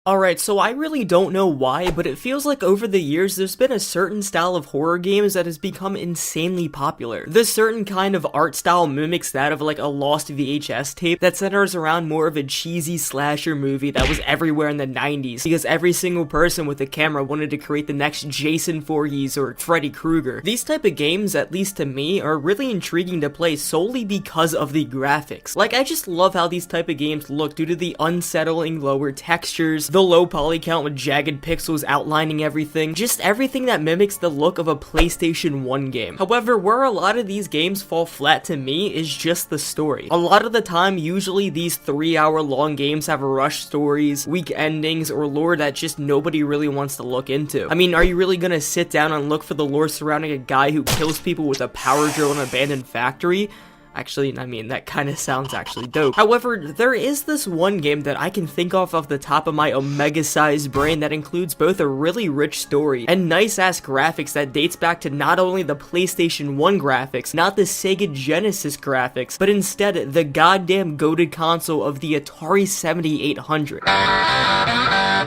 Alright, so I really don't know why, but it feels like over the years there's been a certain style of horror games that has become insanely popular. This certain kind of art style mimics that of like a lost VHS tape that centers around more of a cheesy slasher movie that was everywhere in the 90s, because every single person with a camera wanted to create the next Jason Voorhees or Freddy Krueger. These type of games, at least to me, are really intriguing to play solely because of the graphics. Like, I just love how these type of games look due to the unsettling lower textures, the low poly count with jagged pixels outlining everything, just everything that mimics the look of a PlayStation 1 game. However, where a lot of these games fall flat to me is just the story. A lot of the time, usually these 3-hour long games have rushed stories, weak endings, or lore that just nobody really wants to look into. I mean, are you really gonna sit down and look for the lore surrounding a guy who kills people with a power drill in an abandoned factory? Actually, I mean, that kind of sounds actually dope. However, there is this one game that I can think of off the top of my omega-sized brain that includes both a really rich story and nice-ass graphics that dates back to not only the PlayStation 1 graphics, not the Sega Genesis graphics, but instead the goddamn goated console of the Atari 7800.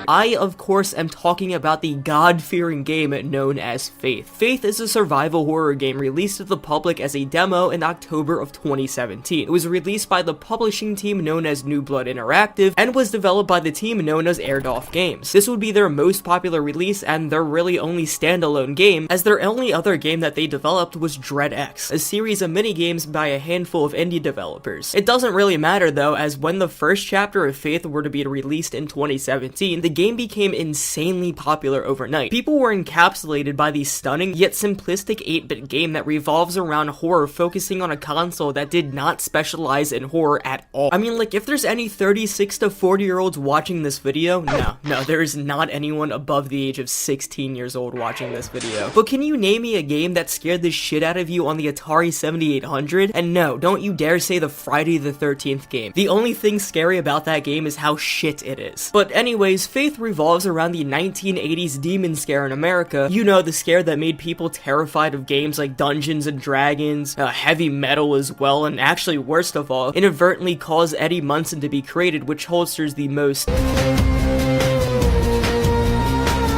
I, of course, am talking about the God-fearing game known as Faith. Faith is a survival horror game released to the public as a demo in October of 2017. It was released by the publishing team known as New Blood Interactive and was developed by the team known as Airdorf Games. This would be their most popular release and their really only standalone game, as their only other game that they developed was Dread X, a series of mini-games by a handful of indie developers. It doesn't really matter though, as when the first chapter of Faith were to be released in 2017, the game became insanely popular overnight. People were encapsulated by the stunning yet simplistic 8-bit game that revolves around horror, focusing on a console that did not specialize in horror at all. I mean, like, if there's any 36 to 40 year olds watching this video, no, there is not anyone above the age of 16 years old watching this video. But can you name me a game that scared the shit out of you on the Atari 7800? And no, don't you dare say the Friday the 13th game. The only thing scary about that game is how shit it is. But anyways, Faith revolves around the 1980s demon scare in America. You know, the scare that made people terrified of games like Dungeons and Dragons, heavy metal as well, and actually worst of all, inadvertently caused Eddie Munson to be created, which holsters the most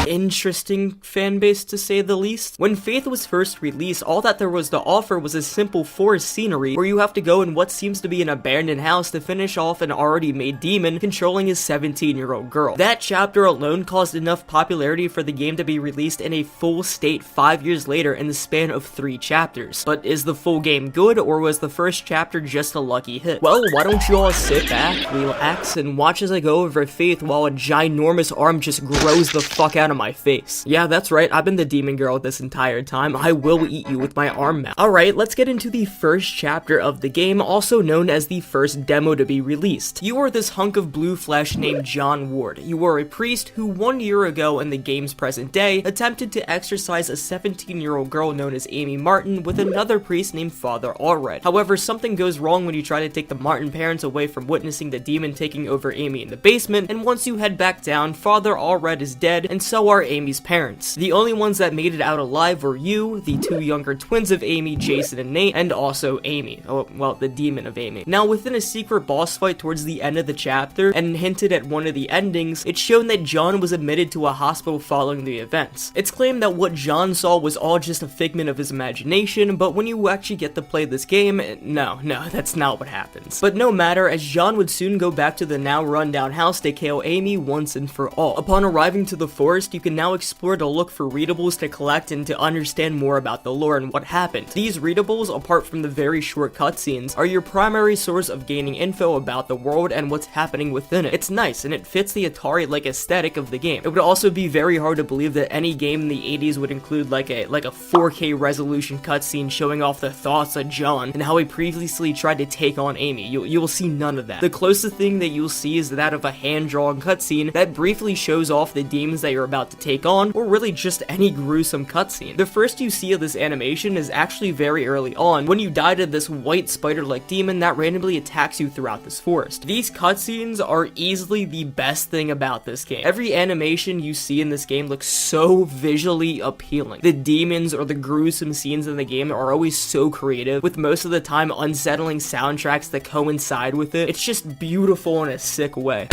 interesting fan base, to say the least. When Faith was first released, all that there was to offer was a simple forest scenery where you have to go in what seems to be an abandoned house to finish off an already made demon controlling his 17-year-old girl. That chapter alone caused enough popularity for the game to be released in a full state 5 years later in the span of 3 chapters. But is the full game good, or was the first chapter just a lucky hit? Well, why don't you all sit back, relax, and watch as I go over Faith while a ginormous arm just grows the fuck out of my face. Yeah, that's right, I've been the demon girl this entire time. I will eat you with my arm mouth. Alright, let's get into the first chapter of the game, also known as the first demo to be released. You are this hunk of blue flesh named John Ward. You are a priest who 1 year ago in the game's present day attempted to exorcise a 17-year-old girl known as Amy Martin with another priest named Father Allred. However, something goes wrong when you try to take the Martin parents away from witnessing the demon taking over Amy in the basement, and once you head back down, Father Allred is dead, and so are Amy's parents. The only ones that made it out alive were you, the 2 younger twins of Amy, Jason and Nate, and also Amy. Oh, well, the demon of Amy. Now, within a secret boss fight towards the end of the chapter, and hinted at one of the endings, it's shown that John was admitted to a hospital following the events. It's claimed that what John saw was all just a figment of his imagination, but when you actually get to play this game, no, that's not what happens. But no matter, as John would soon go back to the now run-down house to kill Amy once and for all. Upon arriving to the forest, you can now explore to look for readables to collect and to understand more about the lore and what happened. These readables, apart from the very short cutscenes, are your primary source of gaining info about the world and what's happening within it. It's nice, and it fits the Atari-like aesthetic of the game. It would also be very hard to believe that any game in the 80s would include like a 4K resolution cutscene showing off the thoughts of John and how he previously tried to take on Amy. You will see none of that. The closest thing that you'll see is that of a hand-drawn cutscene that briefly shows off the demons that you're about to take on, or really just any gruesome cutscene. The first you see of this animation is actually very early on, when you die to this white spider-like demon that randomly attacks you throughout this forest. These cutscenes are easily the best thing about this game. Every animation you see in this game looks so visually appealing. The demons or the gruesome scenes in the game are always so creative, with most of the time unsettling soundtracks that coincide with it. It's just beautiful in a sick way.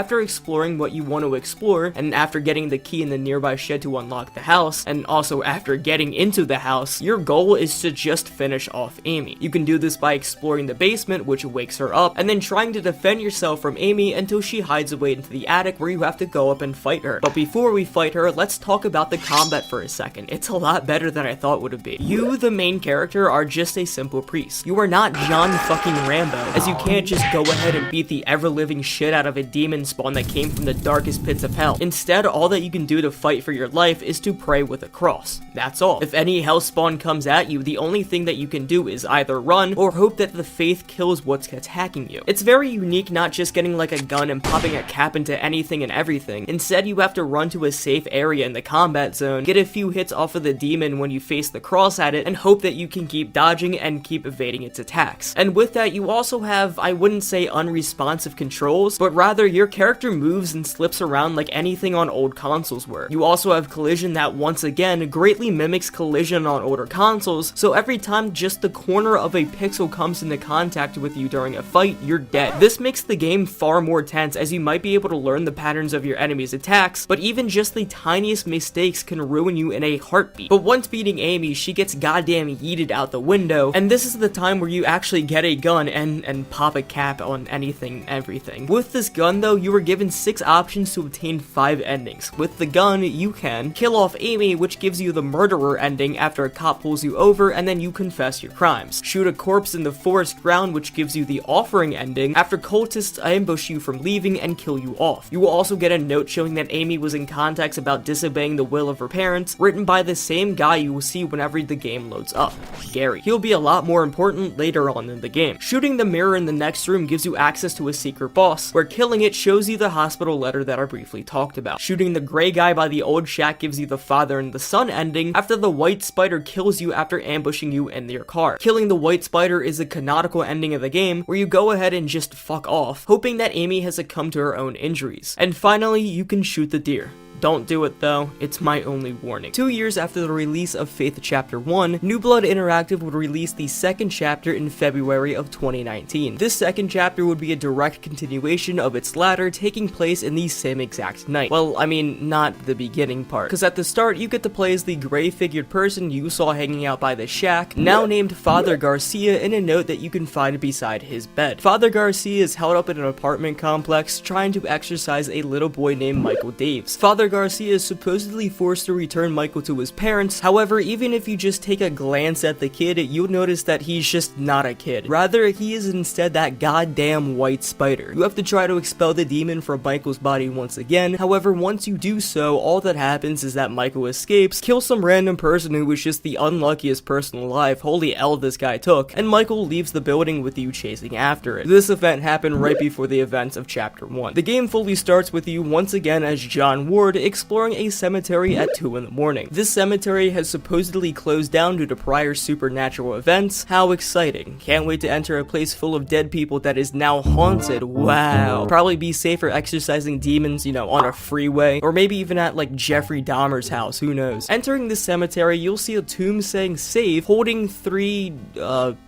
after exploring what you want to explore, and after getting the key in the nearby shed to unlock the house, and also after getting into the house, your goal is to just finish off Amy. You can do this by exploring the basement, which wakes her up, and then trying to defend yourself from Amy until she hides away into the attic, where you have to go up and fight her. But before we fight her, let's talk about the combat for a second. It's a lot better than I thought it would be. You, the main character, are just a simple priest. You are not John fucking Rambo, as you can't just go ahead and beat the ever-living shit out of a demon spawn that came from the darkest pits of hell. Instead, all that you can do to fight for your life is to pray with a cross. That's all. If any hell spawn comes at you, the only thing that you can do is either run or hope that the faith kills what's attacking you. It's very unique not just getting like a gun and popping a cap into anything and everything. Instead, you have to run to a safe area in the combat zone, get a few hits off of the demon when you face the cross at it, and hope that you can keep dodging and keep evading its attacks. And with that, you also have, I wouldn't say unresponsive controls, but rather your character moves and slips around like anything on old consoles were. You also have collision that once again greatly mimics collision on older consoles, so every time just the corner of a pixel comes into contact with you during a fight, you're dead. This makes the game far more tense, as you might be able to learn the patterns of your enemy's attacks, but even just the tiniest mistakes can ruin you in a heartbeat. But once beating Amy, she gets goddamn yeeted out the window, and this is the time where you actually get a gun and pop a cap on anything, everything. With this gun though, you were given 6 options to obtain 5 endings. With the gun, you can kill off Amy, which gives you the murderer ending after a cop pulls you over and then you confess your crimes. Shoot a corpse in the forest ground, which gives you the offering ending after cultists ambush you from leaving and kill you off. You will also get a note showing that Amy was in contacts about disobeying the will of her parents, written by the same guy you will see whenever the game loads up, Gary. He'll be a lot more important later on in the game. Shooting the mirror in the next room gives you access to a secret boss, where killing it shows you the hospital letter that I briefly talked about. Shooting the gray guy by the old shack gives you the father and the son ending after the white spider kills you after ambushing you in your car. Killing the white spider is a canonical ending of the game, where you go ahead and just fuck off, hoping that Amy has succumbed to her own injuries. And finally, you can shoot the deer. Don't do it though, it's my only warning. 2 years after the release of Faith Chapter 1, New Blood Interactive would release the second chapter in February of 2019. This second chapter would be a direct continuation of its latter, taking place in the same exact night. Well, I mean, not the beginning part, because at the start you get to play as the gray-figured person you saw hanging out by the shack, now named Father Garcia, in a note that you can find beside his bed. Father Garcia is held up in an apartment complex trying to exorcise a little boy named Michael Daves. Father Garcia is supposedly forced to return Michael to his parents. However, even if you just take a glance at the kid, you'll notice that he's just not a kid. Rather, he is instead that goddamn white spider. You have to try to expel the demon from Michael's body once again. However, once you do so, all that happens is that Michael escapes, kills some random person who was just the unluckiest person alive, holy L this guy took, and Michael leaves the building with you chasing after it. This event happened right before the events of Chapter 1. The game fully starts with you once again as John Ward, exploring a cemetery at 2 in the morning. This cemetery has supposedly closed down due to prior supernatural events. How exciting. Can't wait to enter a place full of dead people that is now haunted. Wow. Probably be safer exercising demons, you know, on a freeway, or maybe even at like Jeffrey Dahmer's house, who knows. Entering this cemetery, you'll see a tomb saying save, holding 3,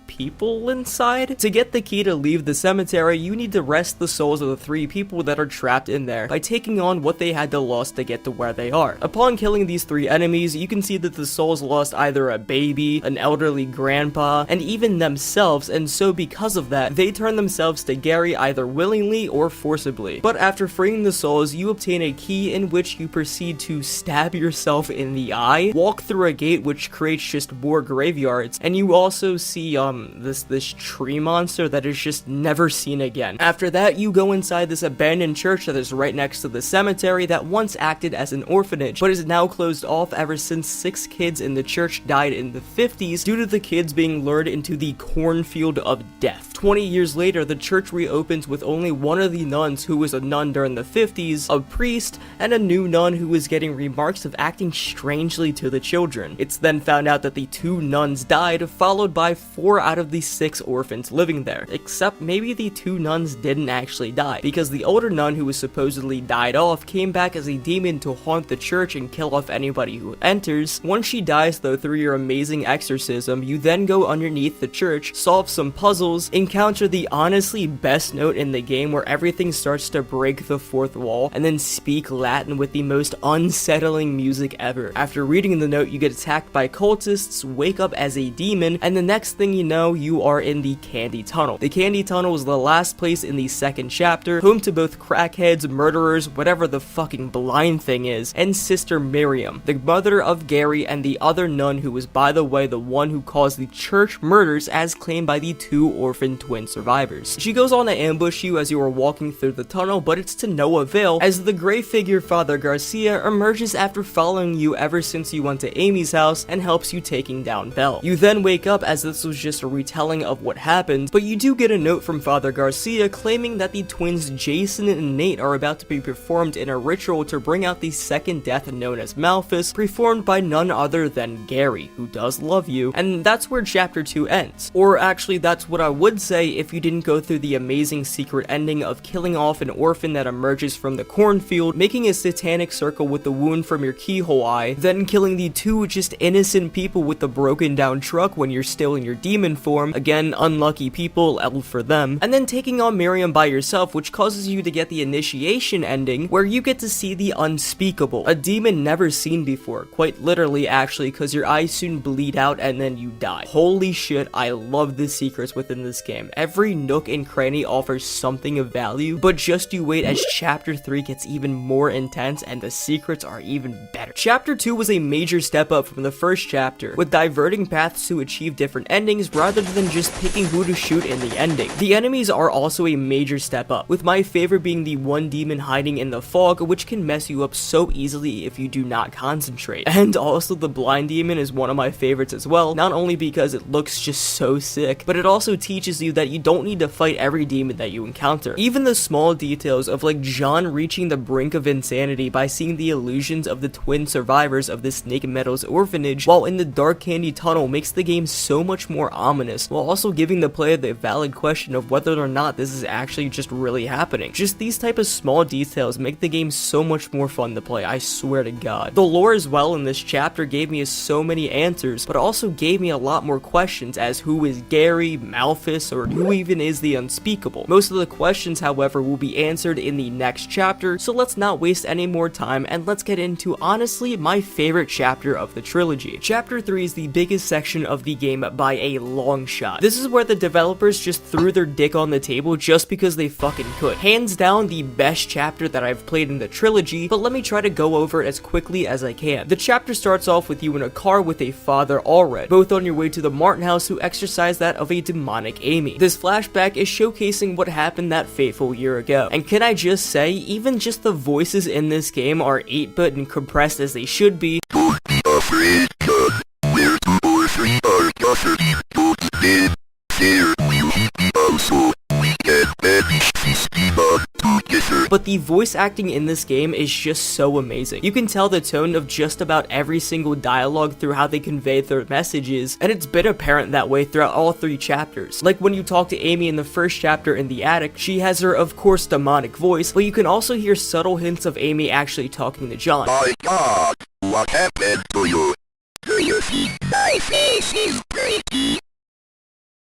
people inside. To get the key to leave the cemetery, you need to rest the souls of the 3 people that are trapped in there by taking on what they had to lose to get to where they are. Upon killing these 3 enemies, you can see that the souls lost either a baby, an elderly grandpa, and even themselves, and so because of that, they turn themselves to Gary either willingly or forcibly. But after freeing the souls, you obtain a key in which you proceed to stab yourself in the eye, walk through a gate which creates just more graveyards, and you also see this tree monster that is just never seen again. After that, you go inside this abandoned church that is right next to the cemetery that once acted as an orphanage, but is now closed off ever since 6 kids in the church died in the 50s due to the kids being lured into the cornfield of death. 20 years later, the church reopens with only one of the nuns who was a nun during the 50s, a priest, and a new nun who was getting remarks of acting strangely to the children. It's then found out that the 2 nuns died, followed by 4 out of the 6 orphans living there, except maybe the 2 nuns didn't actually die, because the older nun who was supposedly died off came back as a demon to haunt the church and kill off anybody who enters. Once she dies though, through your amazing exorcism, you then go underneath the church, solve some puzzles, encounter the honestly best note in the game where everything starts to break the 4th wall, and then speak Latin with the most unsettling music ever. After reading the note, you get attacked by cultists, wake up as a demon, and the next thing you know, you are in the Candy Tunnel. The Candy Tunnel is the last place in the 2nd chapter, home to both crackheads, murderers, whatever the fucking blind thing is, and Sister Miriam, the mother of Gary and the other nun who was, by the way, the one who caused the church murders as claimed by the 2 orphan twin survivors. She goes on to ambush you as you are walking through the tunnel, but it's to no avail, as the gray figure Father Garcia emerges after following you ever since you went to Amy's house and helps you taking down Belle. You then wake up as this was just a retelling of what happened, but you do get a note from Father Garcia claiming that the twins Jason and Nate are about to be performed in a ritual to bring out the 2nd death known as Malphus, performed by none other than Gary, who does love you, and that's where chapter 2 ends. Or actually, that's what I would say if you didn't go through the amazing secret ending of killing off an orphan that emerges from the cornfield, making a satanic circle with the wound from your keyhole eye, then killing the 2 just innocent people with the broken down truck when you're still in your demon form, again, unlucky people, L for them, and then taking on Miriam by yourself, which causes you to get the initiation ending, where you get to see the unspeakable, a demon never seen before, quite literally actually, because your eyes soon bleed out and then you die. Holy shit, I love the secrets within this game. Every nook and cranny offers something of value, but just you wait as chapter 3 gets even more intense and the secrets are even better. Chapter 2 was a major step up from the first chapter, with diverting paths to achieve different endings rather than just picking who to shoot in the ending. The enemies are also a major step up, with my favorite being the one demon hiding in the fog, which can mess you up so easily if you do not concentrate. And also the blind demon is one of my favorites as well, not only because it looks just so sick, but it also teaches you that you don't need to fight every demon that you encounter. Even the small details of like John reaching the brink of insanity by seeing the illusions of the twin survivors of the Snake Meadows orphanage while in the dark candy tunnel makes the game so much more ominous, while also giving the player the valid question of whether or not this is actually just really happening. Just these type of small details make the game so much more fun to play, I swear to god. The lore as well in this chapter gave me so many answers, but also gave me a lot more questions as who is Gary, Malphus, or who even is the unspeakable. Most of the questions, however, will be answered in the next chapter, so let's not waste any more time and let's get into honestly my favorite chapter of the trilogy. Chapter 3 is the biggest section of the game by a long shot. This is where the developers just threw their dick on the table just because they fucking could. Hands down the best chapter that I've played in the trilogy, but let me try to go over it as quickly as I can. The chapter starts off with you in a car with a Father Allred, both on your way to the Martin house who exercise that of a demonic Amy. This flashback is showcasing what happened that fateful year ago, and can I just say, even just the voices in this game are 8-bit and compressed as they should be. Don't be afraid, God. We're 2 or 3 are gathered. Don't live. There will be also. We can banish this demon together. But the voice acting in this game is just so amazing. You can tell the tone of just about every single dialogue through how they convey their messages, and it's been apparent that way throughout all 3 chapters. Like when you talk to Amy in the first chapter in the attic, she has her, of course, demonic voice, but you can also hear subtle hints of Amy actually talking to John. My God, what happened to you? Do you think my face is pretty?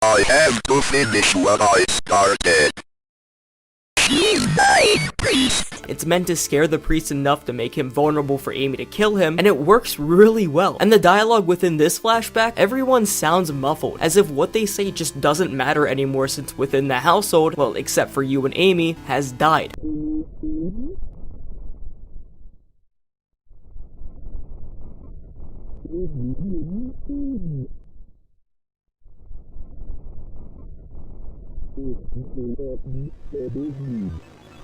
I have to finish what I started. She's my priest. It's meant to scare the priest enough to make him vulnerable for Amy to kill him, and it works really well. And the dialogue within this flashback, everyone sounds muffled, as if what they say just doesn't matter anymore since within the household, well, except for you and Amy, has died.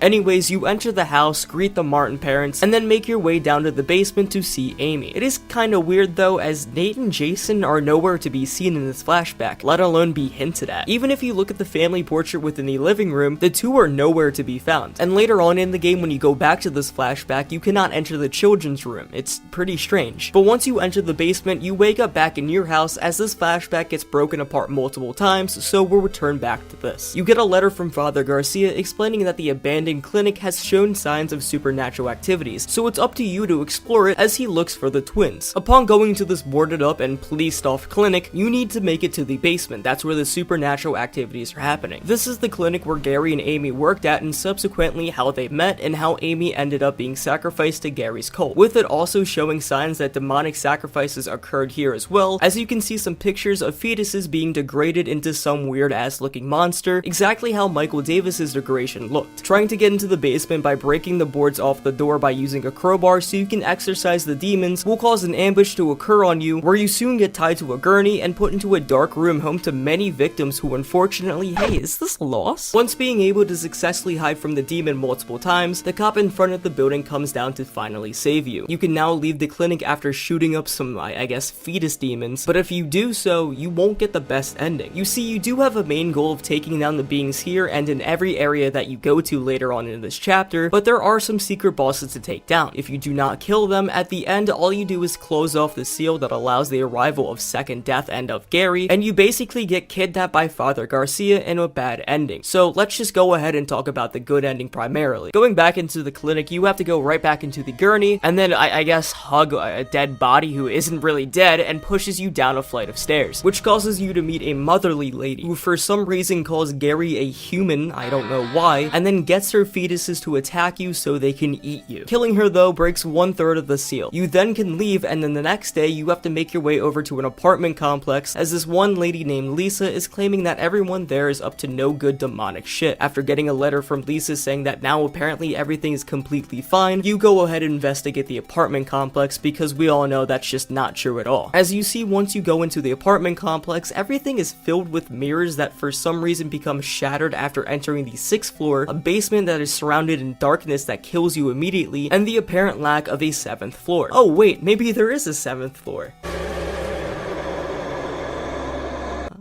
Anyways, you enter the house, greet the Martin parents, and then make your way down to the basement to see Amy. It is kinda weird though, as Nate and Jason are nowhere to be seen in this flashback, let alone be hinted at. Even if you look at the family portrait within the living room, the two are nowhere to be found. And later on in the game, when you go back to this flashback, you cannot enter the children's room. It's pretty strange. But once you enter the basement, you wake up back in your house as this flashback gets broken apart multiple times, so we'll return back to this. You get a letter from Father Garcia explaining that the abandoned clinic has shown signs of supernatural activities, so it's up to you to explore it as he looks for the twins. Upon going to this boarded up and policed off clinic, you need to make it to the basement. That's where the supernatural activities are happening. This is the clinic where Gary and Amy worked at, and subsequently how they met and how Amy ended up being sacrificed to Gary's cult, with it also showing signs that demonic sacrifices occurred here as well, as you can see some pictures of fetuses being degraded into some weird ass looking monster, exactly how Michael Davis's decoration looked. Trying to get into the basement by breaking the boards off the door by using a crowbar so you can exorcise the demons will cause an ambush to occur on you, where you soon get tied to a gurney and put into a dark room home to many victims who unfortunately, hey, is this lost? Once being able to successfully hide from the demon multiple times, the cop in front of the building comes down to finally save you. You can now leave the clinic after shooting up some, I guess, fetus demons, but if you do so, you won't get the best ending. You see, you do have a main goal of taking down the beings here and in every area that you go to later on in this chapter, but there are some secret bosses to take down. If you do not kill them, at the end, all you do is close off the seal that allows the arrival of Second Death and of Gary, and you basically get kidnapped by Father Garcia in a bad ending. So let's just go ahead and talk about the good ending primarily. Going back into the clinic, you have to go right back into the gurney, and then I guess hug a dead body who isn't really dead and pushes you down a flight of stairs, which causes you to meet a motherly lady who for some reason calls Gary a human, I don't know why, and then gets her fetuses to attack you so they can eat you. Killing her though breaks 1/3 of the seal. You then can leave, and then the next day you have to make your way over to an apartment complex as this one lady named Lisa is claiming that everyone there is up to no good demonic shit. After getting a letter from Lisa saying that now apparently everything is completely fine, you go ahead and investigate the apartment complex because we all know that's just not true at all. As you see, once you go into the apartment complex, everything is filled with mirrors that for some reason become shattered after entering the 6th floor, a basement that is surrounded in darkness that kills you immediately, and the apparent lack of a 7th floor. Oh wait, maybe there is a 7th floor.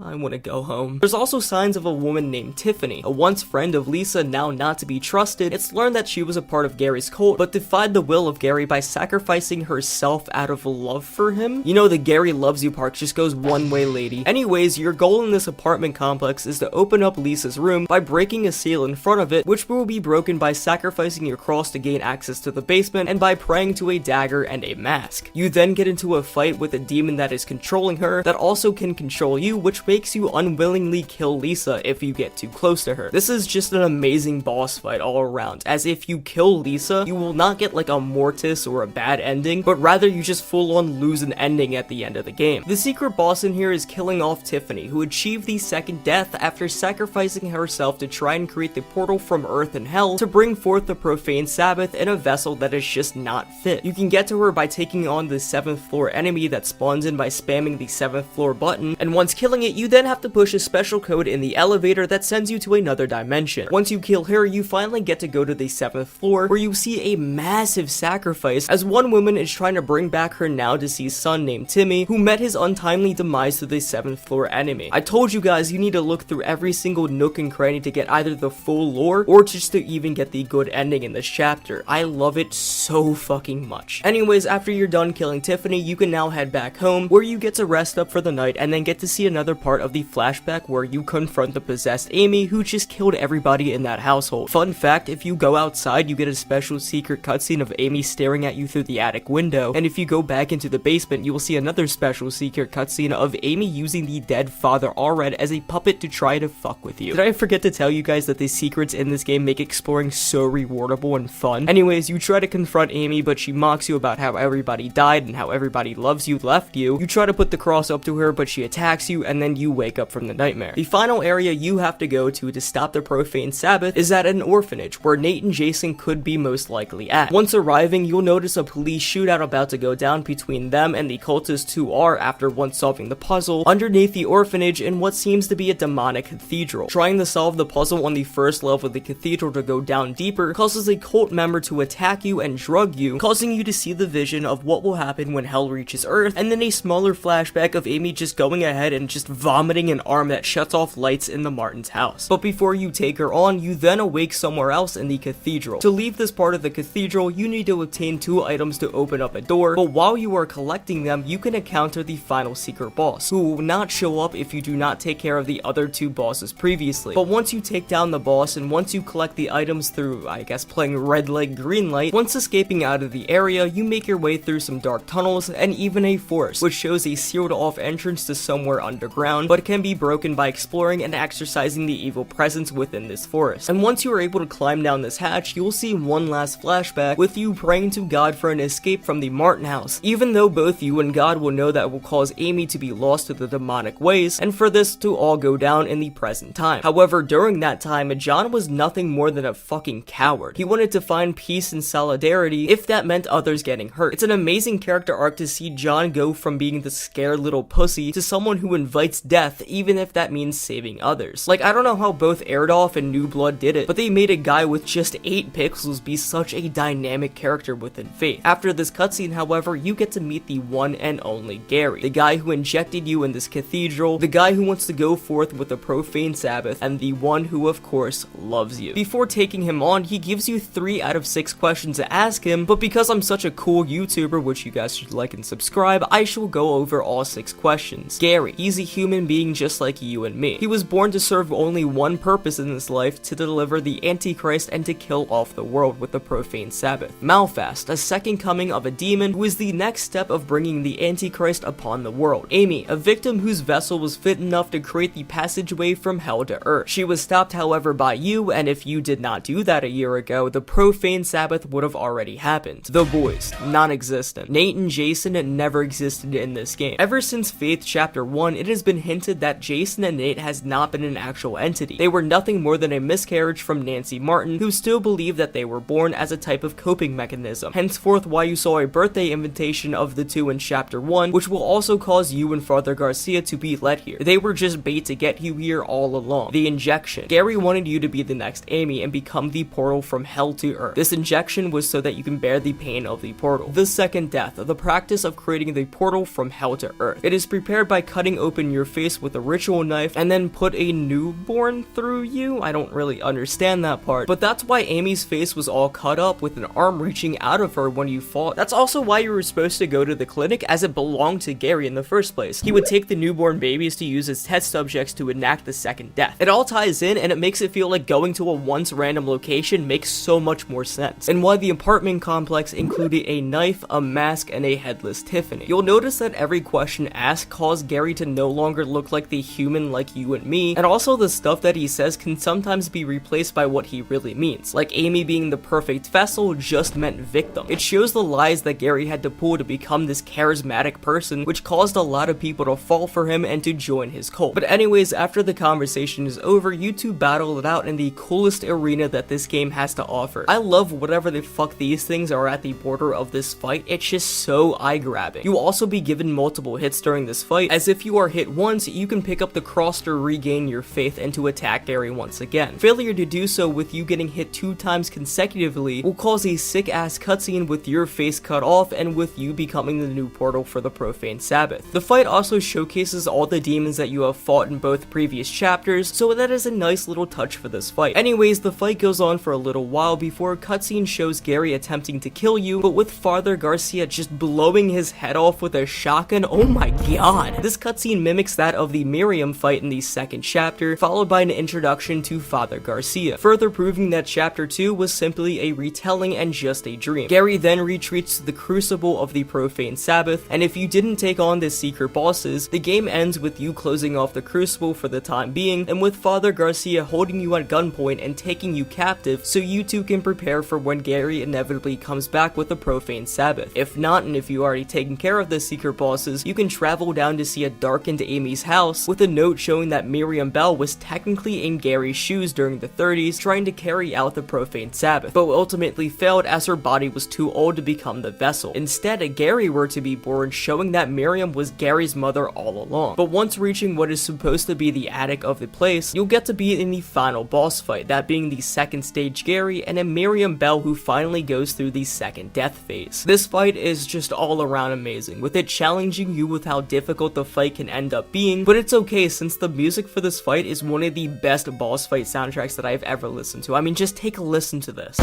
I want to go home. There's also signs of a woman named Tiffany, a once friend of Lisa, now not to be trusted. It's learned that she was a part of Gary's cult, but defied the will of Gary by sacrificing herself out of love for him. You know, the Gary loves you part just goes one way, lady. Anyways, your goal in this apartment complex is to open up Lisa's room by breaking a seal in front of it, which will be broken by sacrificing your cross to gain access to the basement and by praying to a dagger and a mask. You then get into a fight with a demon that is controlling her that also can control you, which makes you unwillingly kill Lisa if you get too close to her. This is just an amazing boss fight all around, as if you kill Lisa, you will not get like a mortis or a bad ending, but rather you just full on lose an ending at the end of the game. The secret boss in here is killing off Tiffany, who achieved the second death after sacrificing herself to try and create the portal from Earth and Hell to bring forth the profane Sabbath in a vessel that is just not fit. You can get to her by taking on the 7th floor enemy that spawns in by spamming the 7th floor button, and once killing it, you then have to push a special code in the elevator that sends you to another dimension. Once you kill her, you finally get to go to the 7th floor, where you see a massive sacrifice as one woman is trying to bring back her now deceased son named Timmy, who met his untimely demise to the 7th floor enemy. I told you guys you need to look through every single nook and cranny to get either the full lore or just to even get the good ending in this chapter. I love it so fucking much. Anyways, after you're done killing Tiffany, you can now head back home, where you get to rest up for the night and then get to see another part of the flashback where you confront the possessed Amy who just killed everybody in that household. Fun fact, if you go outside, you get a special secret cutscene of Amy staring at you through the attic window, and if you go back into the basement, you will see another special secret cutscene of Amy using the dead father Allred as a puppet to try to fuck with you. Did I forget to tell you guys that the secrets in this game make exploring so rewardable and fun? Anyways, you try to confront Amy, but she mocks you about how everybody died and how everybody loves you left you. You try to put the cross up to her, but she attacks you, and then you you wake up from the nightmare. The final area you have to go to stop the profane Sabbath is at an orphanage, where Nate and Jason could be most likely at. Once arriving, you'll notice a police shootout about to go down between them and the cultists who are, after once solving the puzzle, underneath the orphanage in what seems to be a demonic cathedral. Trying to solve the puzzle on the first level of the cathedral to go down deeper causes a cult member to attack you and drug you, causing you to see the vision of what will happen when hell reaches Earth, and then a smaller flashback of Amy just going ahead and just vomiting an arm that shuts off lights in the Martin's house. But before you take her on, you then awake somewhere else in the cathedral. To leave this part of the cathedral, you need to obtain 2 items to open up a door, but while you are collecting them, you can encounter the final secret boss, who will not show up if you do not take care of the other 2 bosses previously. But once you take down the boss, and once you collect the items through, I guess, playing red light, green light, once escaping out of the area, you make your way through some dark tunnels, and even a forest, which shows a sealed off entrance to somewhere underground, but can be broken by exploring and exorcising the evil presence within this forest. And once you are able to climb down this hatch, you'll see one last flashback with you praying to God for an escape from the Martin house, even though both you and God will know that will cause Amy to be lost to the demonic ways, and for this to all go down in the present time. However, during that time, John was nothing more than a fucking coward. He wanted to find peace and solidarity if that meant others getting hurt. It's an amazing character arc to see John go from being the scared little pussy to someone who invites death, even if that means saving others. Like, I don't know how both Airdorf and New Blood did it, but they made a guy with just 8 pixels be such a dynamic character within Faith. After this cutscene, however, you get to meet the one and only Gary, the guy who injected you in this cathedral, the guy who wants to go forth with the profane Sabbath, and the one who, of course, loves you. Before taking him on, he gives you 3 out of 6 questions to ask him, but because I'm such a cool YouTuber, which you guys should like and subscribe, I shall go over all 6 questions. Gary, he's a human being just like you and me. He was born to serve only one purpose in this life, to deliver the Antichrist and to kill off the world with the profane Sabbath. Malfast, a second coming of a demon who is the next step of bringing the Antichrist upon the world. Amy, a victim whose vessel was fit enough to create the passageway from hell to earth. She was stopped, however, by you, and if you did not do that a year ago, the profane Sabbath would have already happened. The boys, non-existent. Nate and Jason never existed in this game. Ever since Faith Chapter 1, it has been hinted that Jason and Nate has not been an actual entity. They were nothing more than a miscarriage from Nancy Martin, who still believed that they were born as a type of coping mechanism. Henceforth, why you saw a birthday invitation of the 2 in Chapter 1, which will also cause you and Father Garcia to be led here. They were just bait to get you here all along. The injection. Gary wanted you to be the next Amy and become the portal from hell to earth. This injection was so that you can bear the pain of the portal. The second death, the practice of creating the portal from hell to earth. It is prepared by cutting open your face with a ritual knife and then put a newborn through you. I don't really understand that part, but that's why Amy's face was all cut up with an arm reaching out of her when you fought. That's also why you were supposed to go to the clinic, as it belonged to Gary in the first place. He would take the newborn babies to use as test subjects to enact the second death. It all ties in, and it makes it feel like going to a once random location makes so much more sense, and why the apartment complex included a knife, a mask, and a headless Tiffany. You'll notice that every question asked caused Gary to no longer look like the human like you and me, and also the stuff that he says can sometimes be replaced by what he really means, like Amy being the perfect vessel just meant victim. It shows the lies that Gary had to pull to become this charismatic person, which caused a lot of people to fall for him and to join his cult. But anyways, after the conversation is over, you two battle it out in the coolest arena that this game has to offer. I love whatever the fuck these things are at the border of this fight. It's just so eye-grabbing. You'll also be given multiple hits during this fight, as if you are hit once, you can pick up the cross to regain your faith and to attack Gary once again. Failure to do so with you getting hit 2 times consecutively will cause a sick-ass cutscene with your face cut off and with you becoming the new portal for the profane Sabbath. The fight also showcases all the demons that you have fought in both previous chapters, so that is a nice little touch for this fight. Anyways, the fight goes on for a little while before a cutscene shows Gary attempting to kill you, but with Father Garcia just blowing his head off with a shotgun. Oh my god. This cutscene mimics that of the Miriam fight in the second chapter, followed by an introduction to Father Garcia, further proving that chapter 2 was simply a retelling and just a dream. Gary then retreats to the crucible of the profane Sabbath, and if you didn't take on the secret bosses, the game ends with you closing off the crucible for the time being, and with Father Garcia holding you at gunpoint and taking you captive so you two can prepare for when Gary inevitably comes back with the profane Sabbath. If not, and if you already taken care of the secret bosses, you can travel down to see a darkened Amy Gary's house with a note showing that Miriam Bell was technically in Gary's shoes during the 30s trying to carry out the profane Sabbath, but ultimately failed as her body was too old to become the vessel. Instead, Gary were to be born, showing that Miriam was Gary's mother all along. But once reaching what is supposed to be the attic of the place, you'll get to be in the final boss fight, that being the second stage Gary and a Miriam Bell who finally goes through the second death phase. This fight is just all around amazing, with it challenging you with how difficult the fight can end up being, but it's okay since the music for this fight is one of the best boss fight soundtracks that I've ever listened to. I mean, just take a listen to this.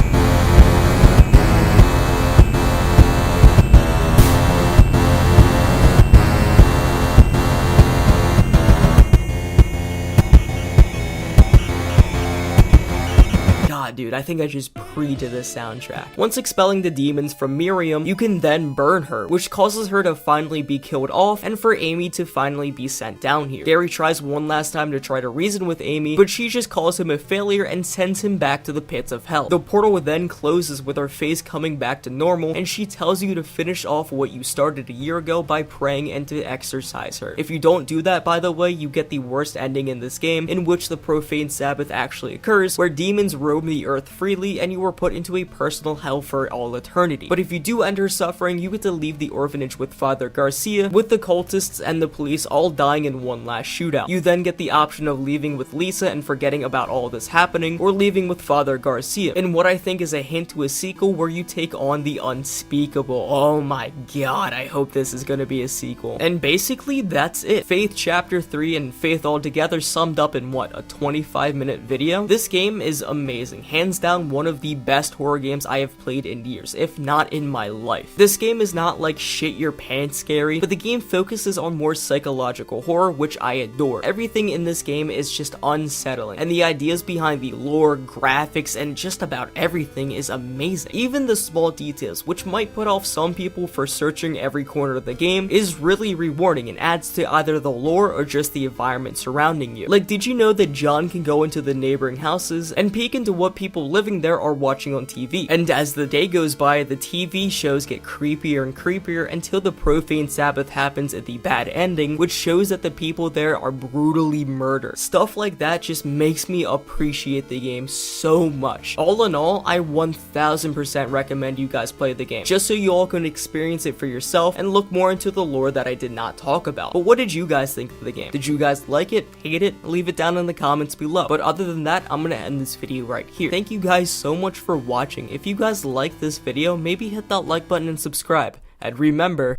Dude, I think I just pre to this soundtrack. Once expelling the demons from Miriam, you can then burn her, which causes her to finally be killed off and for Amy to finally be sent down here. Gary tries one last time to try to reason with Amy, but she just calls him a failure and sends him back to the pits of hell. The portal then closes with her face coming back to normal, and she tells you to finish off what you started a year ago by praying and to exorcise her. If you don't do that, by the way, you get the worst ending in this game, in which the profane Sabbath actually occurs, where demons roam the earth freely and you are put into a personal hell for all eternity. But if you do end her suffering, you get to leave the orphanage with Father Garcia, with the cultists and the police all dying in one last shootout. You then get the option of leaving with Lisa and forgetting about all this happening, or leaving with Father Garcia, in what I think is a hint to a sequel where you take on the unspeakable. Oh my god, I hope this is gonna be a sequel. And basically, that's it. Faith Chapter 3 and Faith altogether summed up in what, a 25-minute video? This game is amazing. Hands down one of the best horror games I have played in years, if not in my life. This game is not like shit your pants scary, but the game focuses on more psychological horror, which I adore. Everything in this game is just unsettling, and the ideas behind the lore, graphics, and just about everything is amazing. Even the small details, which might put off some people for searching every corner of the game, is really rewarding and adds to either the lore or just the environment surrounding you. Like, did you know that John can go into the neighboring houses and peek into what people living there are watching on TV? And as the day goes by, the TV shows get creepier and creepier until the profane Sabbath happens at the bad ending, which shows that the people there are brutally murdered. Stuff like that just makes me appreciate the game so much. All in all, I 1000% recommend you guys play the game, just so you all can experience it for yourself and look more into the lore that I did not talk about. But what did you guys think of the game? Did you guys like it, hate it? Leave it down in the comments below. But other than that, I'm gonna end this video right here. Thank you guys so much for watching. If you guys like this video, maybe hit that like button and subscribe. And remember...